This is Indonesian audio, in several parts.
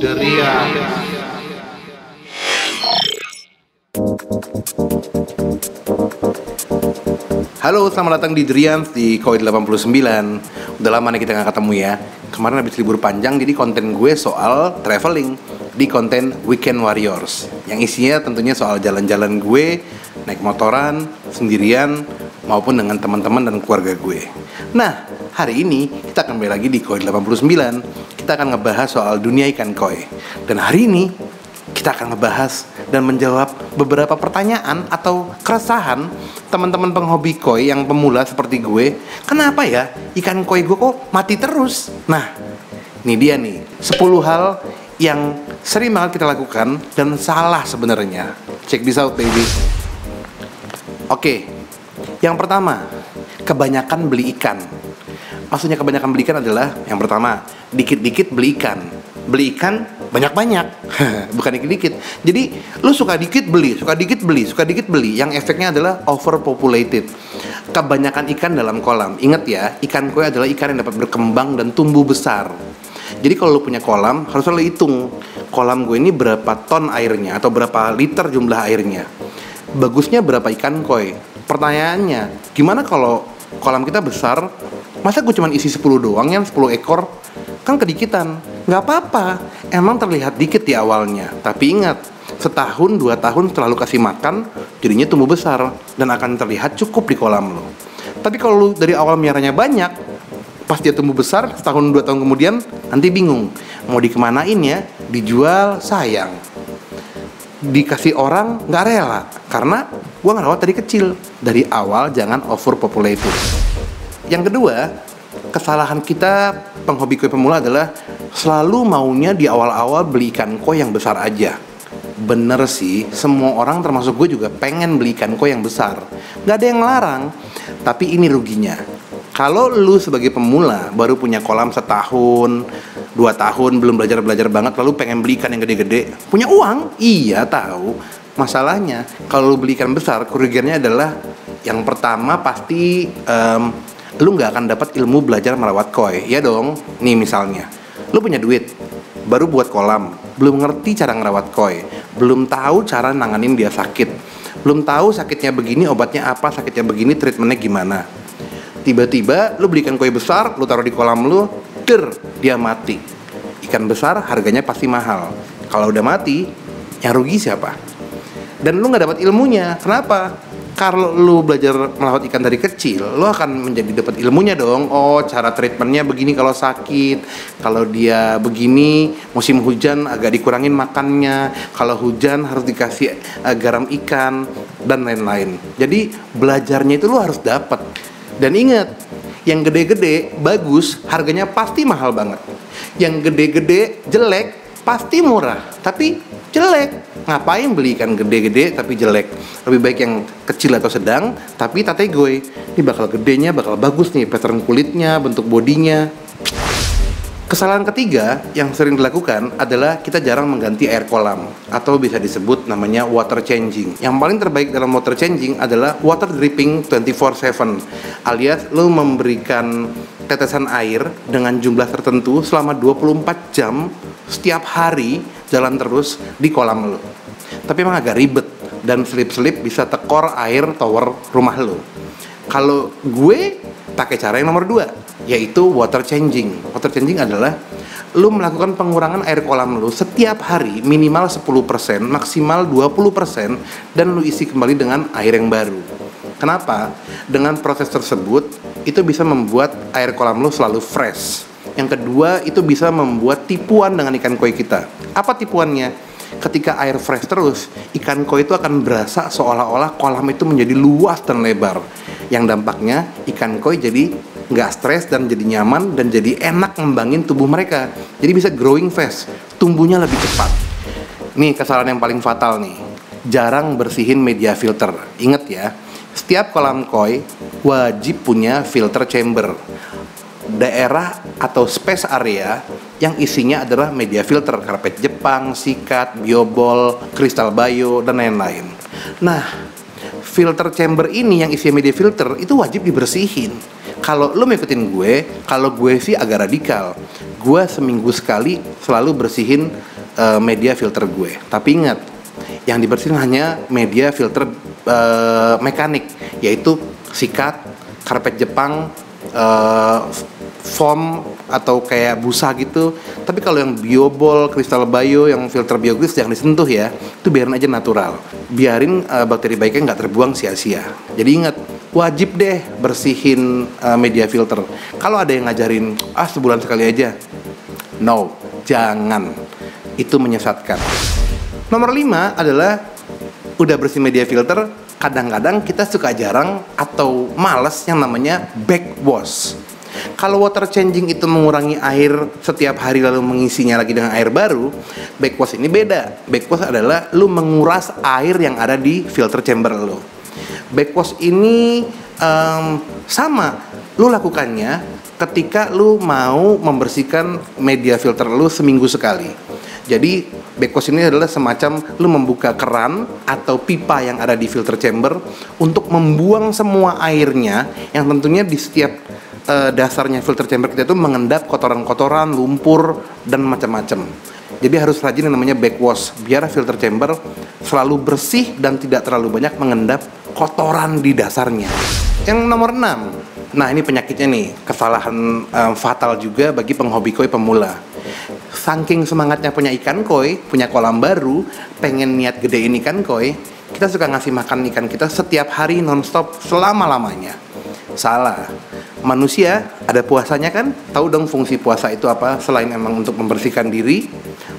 Derian. Halo, selamat datang di Derian di Koi 89. Udah lama nih kita gak ketemu ya. Kemarin habis libur panjang, jadi konten gue soal traveling di konten Weekend Warriors, yang isinya tentunya soal jalan-jalan gue, naik motoran, sendirian, maupun dengan teman-teman dan keluarga gue. Nah, hari ini kita akan kembali lagi di Koi 89. Kita akan ngebahas soal dunia ikan koi. Dan hari ini kita akan ngebahas dan menjawab beberapa pertanyaan atau keresahan teman-teman penghobi koi yang pemula seperti gue. Kenapa ya ikan koi gue kok mati terus? Nah, ini dia nih 10 hal yang sering banget kita lakukan dan salah sebenarnya. Check this out baby. Oke, yang pertama, kebanyakan beli ikan. Maksudnya kebanyakan beli ikan adalah yang pertama, dikit-dikit beli ikan. Beli ikan banyak-banyak. Bukan dikit-dikit. Jadi lu suka dikit beli, suka dikit beli, suka dikit beli. Yang efeknya adalah overpopulated. Kebanyakan ikan dalam kolam. Ingat ya, ikan koi adalah ikan yang dapat berkembang dan tumbuh besar. Jadi kalau lu punya kolam, harus lu hitung kolam gue ini berapa ton airnya atau berapa liter jumlah airnya. Bagusnya berapa ikan koi? Pertanyaannya, gimana kalau kolam kita besar, masa gue cuma isi 10 doang yang 10 ekor? Kan kedikitan. Nggak apa-apa, emang terlihat dikit di awalnya. Tapi ingat, setahun 2 tahun setelah lu kasih makan, jadinya tumbuh besar dan akan terlihat cukup di kolam lo. Tapi kalau lu dari awal miaranya banyak, pas dia tumbuh besar, setahun 2 tahun kemudian, nanti bingung mau dikemanain ya, dijual sayang, dikasih orang nggak rela, karena gua ngerawat dari kecil. Dari awal jangan overpopulated. Yang kedua, kesalahan kita penghobi koi pemula adalah selalu maunya di awal-awal beli ikan koi yang besar aja. Bener sih, semua orang termasuk gue juga pengen beli ikan koi yang besar. Gak ada yang ngelarang, tapi ini ruginya. Kalau lu sebagai pemula baru punya kolam setahun, 2 tahun, belum belajar banget, lalu pengen beli ikan yang gede-gede, punya uang? Iya tahu. Masalahnya kalau lu beli ikan besar, kerugiannya adalah yang pertama pasti lu nggak akan dapat ilmu belajar merawat koi, ya dong. Nih misalnya, lu punya duit, baru buat kolam, belum ngerti cara ngerawat koi, belum tahu cara nanganin dia sakit, belum tahu sakitnya begini, obatnya apa, sakitnya begini, treatmentnya gimana. Tiba-tiba lu beli ikan koi besar, lu taruh di kolam lu, dia mati. Ikan besar harganya pasti mahal. Kalau udah mati, yang rugi siapa? Dan lu nggak dapat ilmunya. Kenapa? Kalau lu belajar merawat ikan dari kecil, lu akan menjadi dapat ilmunya dong. Oh, cara treatmentnya begini kalau sakit. Kalau dia begini, musim hujan agak dikurangin makannya. Kalau hujan harus dikasih garam ikan dan lain-lain. Jadi belajarnya itu lu harus dapat. Dan ingat, yang gede-gede bagus, harganya pasti mahal banget. Yang gede-gede jelek pasti murah, tapi jelek. Ngapain beli ikan gede-gede tapi jelek? Lebih baik yang kecil atau sedang tapi tategoy. Ini bakal gedenya, bakal bagus nih, pattern kulitnya, bentuk bodinya. Kesalahan ketiga yang sering dilakukan adalah kita jarang mengganti air kolam, atau bisa disebut namanya water changing. Yang paling terbaik dalam water changing adalah water dripping 24/7, alias lo memberikan tetesan air dengan jumlah tertentu selama 24 jam setiap hari, jalan terus di kolam lo. Tapi emang agak ribet dan selip-selip bisa tekor air tower rumah lo. Kalau gue pakai cara yang nomor 2, yaitu water changing. Water changing adalah lu melakukan pengurangan air kolam lu setiap hari minimal 10%, maksimal 20%, dan lu isi kembali dengan air yang baru. Kenapa? Dengan proses tersebut itu bisa membuat air kolam lu selalu fresh. Yang kedua, itu bisa membuat tipuan dengan ikan koi kita. Apa tipuannya? Ketika air fresh terus, ikan koi itu akan berasa seolah-olah kolam itu menjadi luas dan lebar. Yang dampaknya ikan koi jadi nggak stres dan jadi nyaman dan jadi enak ngembangin tubuh mereka. Jadi bisa growing fast, tumbuhnya lebih cepat. Nih kesalahan yang paling fatal nih, jarang bersihin media filter. Ingat ya, setiap kolam koi wajib punya filter chamber, daerah atau space area yang isinya adalah media filter, karpet Jepang, sikat, biobol, kristal bio, dan lain-lain. Nah, filter chamber ini yang isinya media filter itu wajib dibersihin. Kalau lu ngikutin gue, kalau gue sih agak radikal. Gue seminggu sekali selalu bersihin media filter gue. Tapi ingat, yang dibersihin hanya media filter mekanik, yaitu sikat, karpet Jepang, foam atau kayak busa gitu. Tapi kalau yang biobol, kristal bio, yang filter biogris jangan disentuh ya. Itu biarin aja natural. Biarin bakteri baiknya nggak terbuang sia-sia. Jadi ingat, wajib deh bersihin media filter. Kalau ada yang ngajarin sebulan sekali aja, no, jangan. Itu menyesatkan. Nomor 5 adalah udah bersih media filter, kadang-kadang kita suka jarang atau males yang namanya backwash. Kalau water changing itu mengurangi air setiap hari lalu mengisinya lagi dengan air baru, backwash ini beda. Backwash adalah lu menguras air yang ada di filter chamber lu. Backwash ini sama, lu lakukannya ketika lu mau membersihkan media filter lu seminggu sekali. Jadi backwash ini adalah semacam lu membuka keran atau pipa yang ada di filter chamber untuk membuang semua airnya yang tentunya di setiap dasarnya filter chamber kita itu mengendap kotoran-kotoran, lumpur, dan macam-macam. Jadi harus rajin yang namanya backwash biar filter chamber selalu bersih dan tidak terlalu banyak mengendap kotoran di dasarnya. Yang nomor 6, nah ini penyakitnya nih, kesalahan fatal juga bagi penghobi koi pemula. Saking semangatnya punya ikan koi, punya kolam baru, pengen niat gedein ikan koi, kita suka ngasih makan ikan kita setiap hari nonstop selama-lamanya. Salah. Manusia ada puasanya kan? Tahu dong fungsi puasa itu apa? Selain emang untuk membersihkan diri,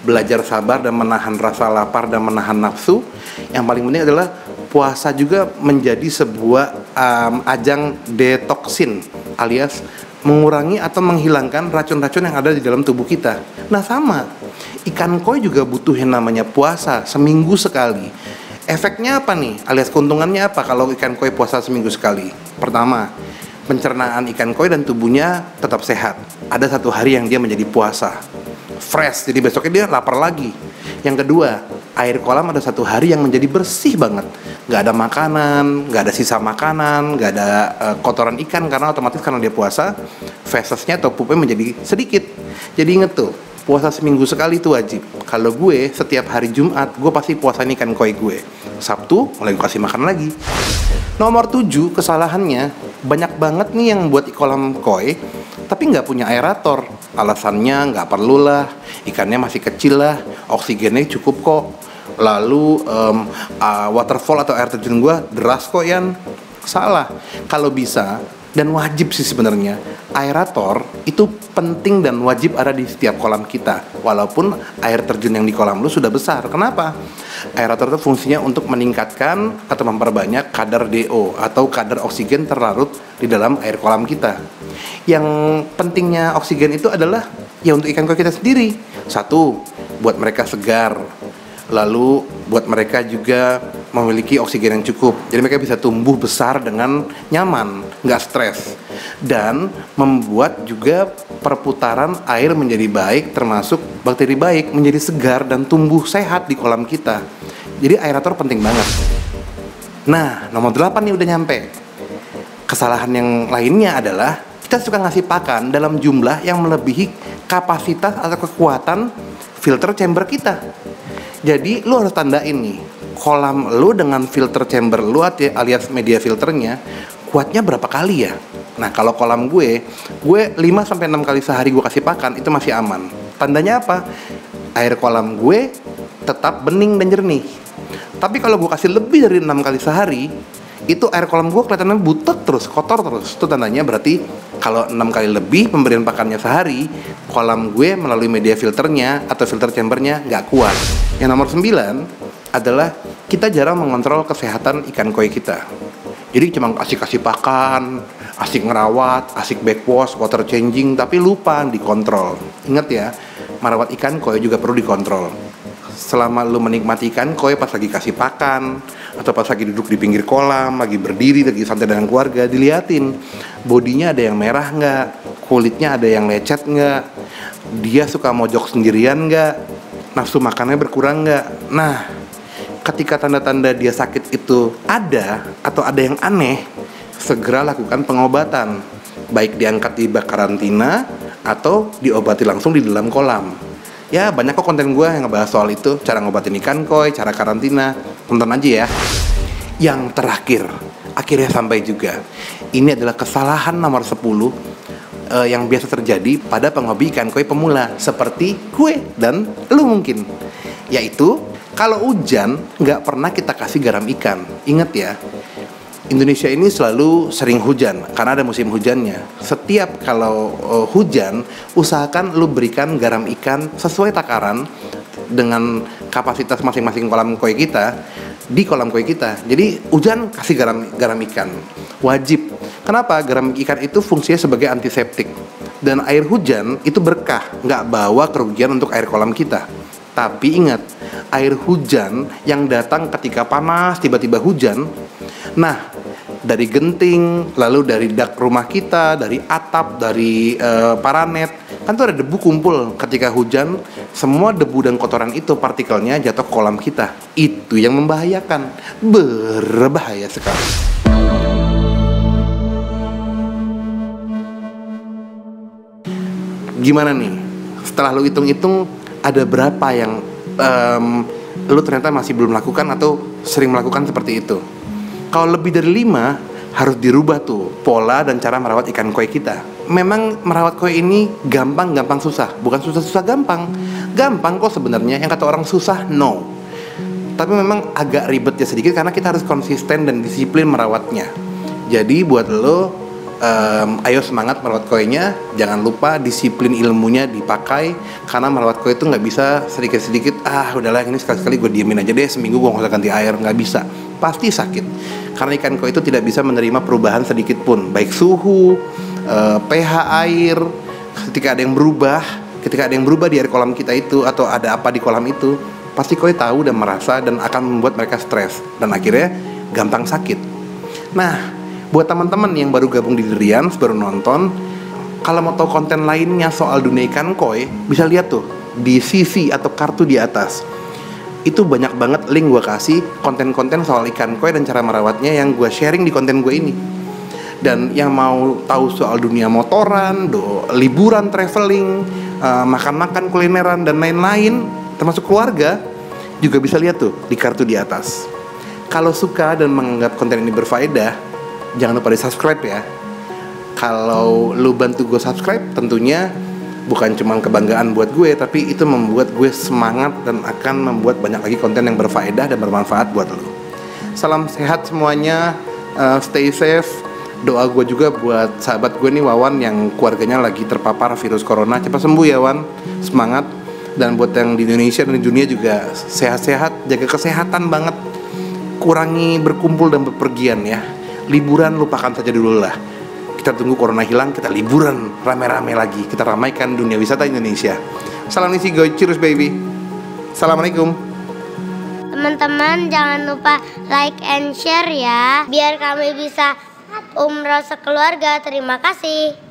belajar sabar dan menahan rasa lapar dan menahan nafsu, yang paling penting adalah puasa juga menjadi sebuah ajang detoksin, alias mengurangi atau menghilangkan racun-racun yang ada di dalam tubuh kita. Nah sama, ikan koi juga butuh yang namanya puasa seminggu sekali. Efeknya apa nih? Alias keuntungannya apa kalau ikan koi puasa seminggu sekali? Pertama, pencernaan ikan koi dan tubuhnya tetap sehat. Ada satu hari yang dia menjadi puasa, fresh, jadi besoknya dia lapar lagi. Yang kedua, air kolam ada satu hari yang menjadi bersih banget. Nggak ada makanan, nggak ada sisa makanan, nggak ada kotoran ikan, karena otomatis karena dia puasa, fesesnya atau pupnya menjadi sedikit. Jadi inget tuh, puasa seminggu sekali itu wajib. Kalau gue setiap hari Jumat, gue pasti puasain ikan koi gue. Sabtu mulai gue kasih makan lagi. Nomor 7, kesalahannya banyak banget nih yang buat kolam koi tapi nggak punya aerator. Alasannya nggak perlu lah, ikannya masih kecil lah, oksigennya cukup kok. Lalu waterfall atau air terjun gue deras kok Yan. Salah. Kalau bisa dan wajib sih sebenarnya, aerator itu penting dan wajib ada di setiap kolam kita. Walaupun air terjun yang di kolam lu sudah besar. Kenapa? Aerator itu fungsinya untuk meningkatkan atau memperbanyak kadar DO atau kadar oksigen terlarut di dalam air kolam kita. Yang pentingnya oksigen itu adalah ya untuk ikan koi kita sendiri. Satu, buat mereka segar. Lalu buat mereka juga memiliki oksigen yang cukup. Jadi mereka bisa tumbuh besar dengan nyaman, nggak stres. Dan membuat juga perputaran air menjadi baik, termasuk bakteri baik menjadi segar dan tumbuh sehat di kolam kita. Jadi aerator penting banget. Nah, nomor 8 nih udah nyampe. Kesalahan yang lainnya adalah kita suka ngasih pakan dalam jumlah yang melebihi kapasitas atau kekuatan filter chamber kita. Jadi lu harus tandain nih, kolam lu dengan filter chamber lu alias media filternya kuatnya berapa kali ya. Nah kalau kolam gue 5-6 kali sehari gue kasih pakan itu masih aman. Tandanya apa? Air kolam gue tetap bening dan jernih. Tapi kalau gue kasih lebih dari 6 kali sehari, itu air kolam gue kelihatannya butek terus, kotor terus. Itu tandanya berarti kalau 6 kali lebih pemberian pakannya sehari, kolam gue melalui media filternya atau filter chambernya nggak kuat. Yang nomor 9 adalah kita jarang mengontrol kesehatan ikan koi kita. Jadi cuma kasih pakan, asik ngerawat, asik backwash, water changing, tapi lupa dikontrol. Ingat ya, merawat ikan koi juga perlu dikontrol. Selama lu menikmati ikan koi pas lagi kasih pakan, atau pas lagi duduk di pinggir kolam, lagi berdiri, lagi santai dengan keluarga, diliatin bodinya ada yang merah nggak, kulitnya ada yang lecet nggak, dia suka mojok sendirian nggak, nafsu makannya berkurang nggak. Nah, ketika tanda-tanda dia sakit itu ada atau ada yang aneh, segera lakukan pengobatan. baik diangkat di bak karantina atau diobati langsung di dalam kolam. Ya banyak kok konten gue yang ngebahas soal itu, cara ngobatin ikan koi, cara karantina, tonton aja ya. Yang terakhir, akhirnya sampai juga. Ini adalah kesalahan nomor 10 yang biasa terjadi pada penghobi ikan koi pemula seperti gue dan lu mungkin. Yaitu, kalau hujan nggak pernah kita kasih garam ikan. Ingat ya, Indonesia ini selalu sering hujan karena ada musim hujannya. Setiap kalau hujan, usahakan lu berikan garam ikan sesuai takaran dengan kapasitas masing-masing kolam koi kita di kolam koi kita. Jadi hujan kasih garam ikan wajib. Kenapa? Garam ikan itu fungsinya sebagai antiseptik, dan air hujan itu berkah, nggak bawa kerugian untuk air kolam kita. Tapi ingat, air hujan yang datang ketika panas tiba-tiba hujan, nah dari genting, lalu dari dak rumah kita, dari atap, dari paranet, kan tuh ada debu kumpul. Ketika hujan, semua debu dan kotoran itu partikelnya jatuh ke kolam kita. Itu yang membahayakan, berbahaya sekali. Gimana nih? Setelah lu hitung-hitung, ada berapa yang lu ternyata masih belum lakukan atau sering melakukan seperti itu? Kalau lebih dari 5, harus dirubah tuh pola dan cara merawat ikan koi kita. Memang merawat koi ini gampang susah. Bukan susah gampang. Gampang kok sebenarnya, yang kata orang susah, no. Tapi memang agak ribetnya sedikit karena kita harus konsisten dan disiplin merawatnya. Jadi buat lo, ayo semangat merawat koinya. Jangan lupa disiplin ilmunya dipakai, karena merawat koi itu nggak bisa sedikit-sedikit, udahlah ini sekali-sekali gue diemin aja deh, seminggu gue nggak usah ganti air. Nggak bisa, pasti sakit. Karena ikan koi itu tidak bisa menerima perubahan sedikit pun, baik suhu, pH air. Ketika ada yang berubah di air kolam kita itu, atau ada apa di kolam itu, pasti koi tahu dan merasa, dan akan membuat mereka stres, dan akhirnya gampang sakit. Nah, buat teman-teman yang baru gabung di Drians, baru nonton, kalau mau tahu konten lainnya soal dunia ikan koi, bisa lihat tuh di CC atau kartu di atas. Itu banyak banget link gue kasih konten-konten soal ikan koi dan cara merawatnya yang gue sharing di konten gue ini. Dan yang mau tahu soal dunia motoran, liburan, traveling, makan-makan, kulineran, dan lain-lain, termasuk keluarga, juga bisa lihat tuh di kartu di atas. Kalau suka dan menganggap konten ini berfaedah, jangan lupa di subscribe ya. Kalau lu bantu gue subscribe, tentunya bukan cuma kebanggaan buat gue, tapi itu membuat gue semangat dan akan membuat banyak lagi konten yang berfaedah dan bermanfaat buat lu. Salam sehat semuanya, stay safe. Doa gue juga buat sahabat gue nih, Wawan, yang keluarganya lagi terpapar virus corona. Cepat sembuh ya, Wan. Semangat. Dan buat yang di Indonesia dan di dunia juga sehat-sehat, jaga kesehatan banget. Kurangi berkumpul dan bepergian ya. Liburan lupakan saja dulu lah. Kita tunggu corona hilang, kita liburan rame-rame lagi. Kita ramaikan dunia wisata Indonesia. Salam isi goy, cheers baby. Assalamualaikum. Teman-teman jangan lupa like and share ya, biar kami bisa umroh sekeluarga. Terima kasih.